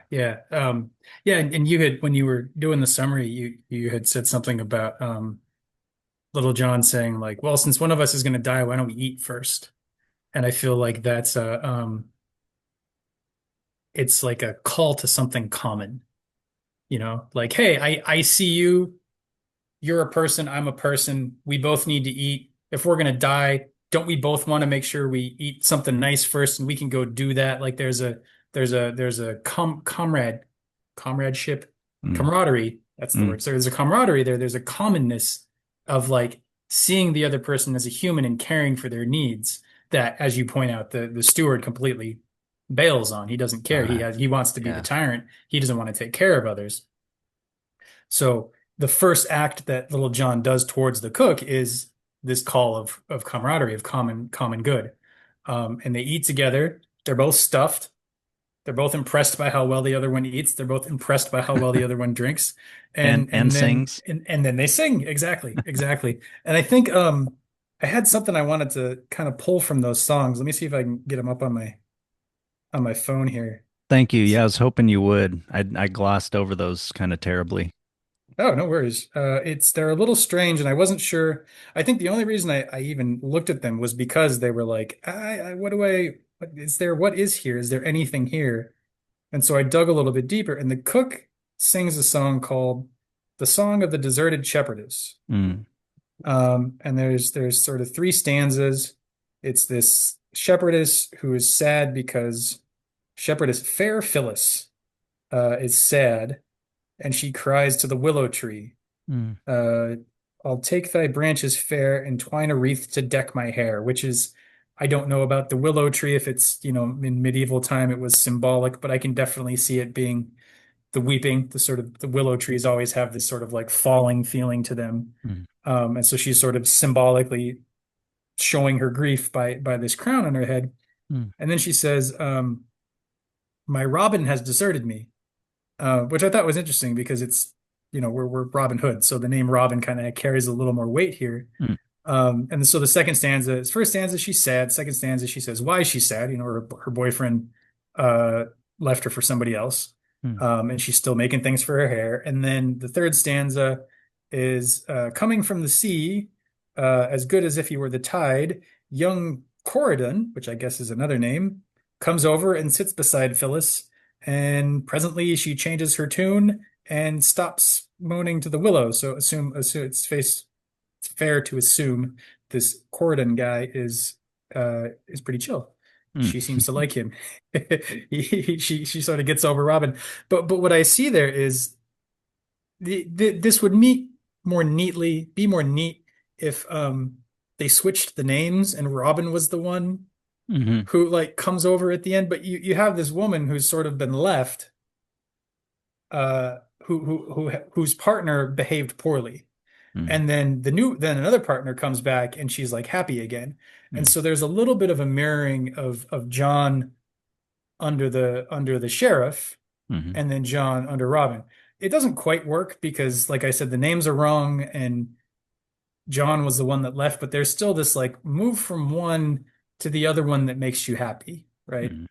Yeah. Yeah, and you had when you were doing the summary, you had said something about Little John saying like, well, since one of us is going to die, why don't we eat first? And I feel like that's a it's like a call to something common, like, hey, I see you, you're a person, I'm a person, we both need to eat. If we're going to die, don't we both want to make sure we eat something nice first and we can go do that? Like there's a comradeship, Mm. camaraderie. That's the Mm. word. So there's a camaraderie there. There's a commonness of like seeing the other person as a human and caring for their needs that, as you point out, the steward completely bails on. He doesn't care. Uh, He wants to be the yeah. tyrant. He doesn't want to take care of others. So the first act that Little John does towards the cook is this call of camaraderie, of common good. And they eat together. They're both stuffed. They're both impressed by how well the other one eats. They're both impressed by how well the other one drinks. And And then sings. and then they sing. Exactly. Exactly. And I think I had something I wanted to kind of pull from those songs. Let me see if I can get them up on my phone here. Thank you. Yeah, I was hoping you would. I glossed over those kind of terribly. Oh, no worries. They're a little strange, and I wasn't sure. I think the only reason I even looked at them was because they were like, what is here? Is there anything here? And so I dug a little bit deeper, and the cook sings a song called "The Song of the Deserted Shepherdess." Mm. And there's sort of three stanzas. It's this shepherdess who is sad because shepherdess fair Phyllis is sad, and she cries to the willow tree. Mm. Uh, I'll take thy branches fair and twine a wreath to deck my hair, which is, I don't know about the willow tree if it's, in medieval time it was symbolic, but I can definitely see it being the weeping, the sort of the willow trees always have this sort of like falling feeling to them. Mm. And so she's sort of symbolically showing her grief by this crown on her head. Mm. And then she says, my Robin has deserted me, which I thought was interesting because it's, we're Robin Hood, so the name Robin kind of carries a little more weight here. Mm. And so the second stanza, first stanza, she's sad. Second stanza, she says why she's sad. Her boyfriend uh, left her for somebody else, Mm. and she's still making things for her hair. And then the third stanza is coming from the sea, as good as if he were the tide. Young Corydon, which I guess is another name, comes over and sits beside Phyllis, and presently she changes her tune and stops moaning to the willow. So assume it's fair to assume this Corydon guy is pretty chill. Mm. She seems to like him. She sort of gets over Robin. But what I see there is this would be more neat if they switched the names and Robin was the one Mhm. who like comes over at the end. But you have this woman who's sort of been left, whose partner behaved poorly. Mm. And then then another partner comes back and she's like happy again. And Mm. so there's a little bit of a mirroring of John under the sheriff Mhm. and then John under Robin. It doesn't quite work because, like I said, the names are wrong and John was the one that left, but there's still this like move from one to the other one that makes you happy, right? Mm.